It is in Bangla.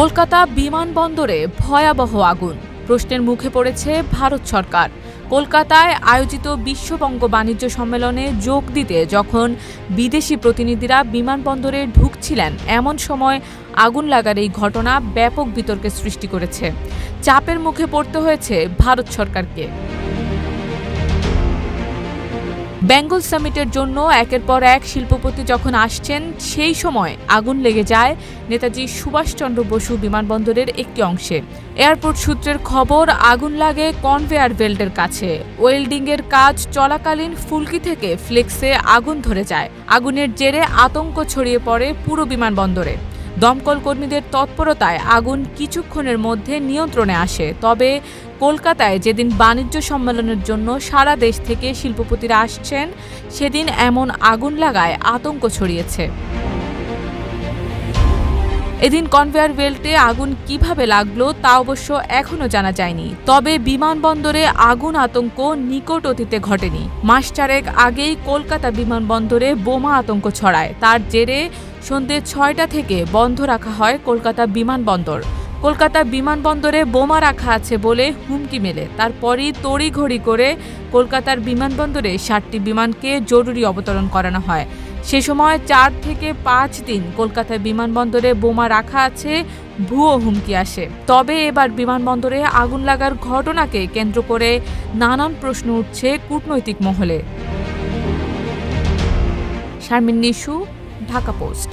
কলকাতা বিমানবন্দরে ভয়াবহ আগুন, প্রশ্নের মুখে পড়েছে ভারত সরকার। কলকাতায় আয়োজিত বিশ্ববঙ্গ বাণিজ্য সম্মেলনে যোগ দিতে যখন বিদেশি প্রতিনিধিরা বিমানবন্দরে ঢুকছিলেন, এমন সময় আগুন লাগার এই ঘটনা ব্যাপক বিতর্কের সৃষ্টি করেছে। চাপের মুখে পড়তে হয়েছে ভারত সরকারকে। বেঙ্গল সামিটের জন্য একের পর এক শিল্পপতি যখন আসছেন, সেই সময় আগুন লেগে যায় নেতাজি সুভাষচন্দ্র বসু বিমানবন্দরের একটি অংশে। এয়ারপোর্ট সূত্রের খবর, আগুন লাগে কনভেয়ার বেল্টের কাছে। ওয়েল্ডিংয়ের কাজ চলাকালীন ফুলকি থেকে ফ্লেক্সে আগুন ধরে যায়। আগুনের জেরে আতঙ্ক ছড়িয়ে পড়ে পুরো বিমানবন্দরে। দমকল কর্মীদের তৎপরতায় আগুন কিছুক্ষণের মধ্যে নিয়ন্ত্রণে আসে। তবে কলকাতায় যেদিন বাণিজ্য সম্মেলনের জন্য সারা দেশ থেকে শিল্পপতিরা আসছেন, সেদিন এমন আগুন লাগায় আতঙ্ক ছড়িয়েছে। এদিন কনভেয়ার বেল্টে আগুন কিভাবে লাগলো তা অবশ্য এখনও জানা যায়নি। তবে বিমানবন্দরে আগুন আতঙ্ক নিকট অতীতে ঘটেনি। মাস চারেক আগেই কলকাতা বিমানবন্দরে বোমা আতঙ্ক ছড়ায়। তার জেরে সন্ধ্যে ৬টা থেকে বন্ধ রাখা হয় কলকাতা বিমানবন্দর। কলকাতা বিমানবন্দরে বোমা রাখা আছে বলে হুমকি মেলে। তারপরই তড়িঘড়ি করে কলকাতার বিমানবন্দরে ৭টি বিমানকে জরুরি অবতরণ করানো হয়। সে সময় ৪ থেকে ৫ দিন কলকাতা বিমানবন্দরে বোমা রাখা আছে, ভুয়ো হুমকি আসে। তবে এবার বিমানবন্দরে আগুন লাগার ঘটনাকে কেন্দ্র করে নানান প্রশ্ন উঠছে কূটনৈতিক মহলে। শারমিন নিশু, ঢাকা পোস্ট।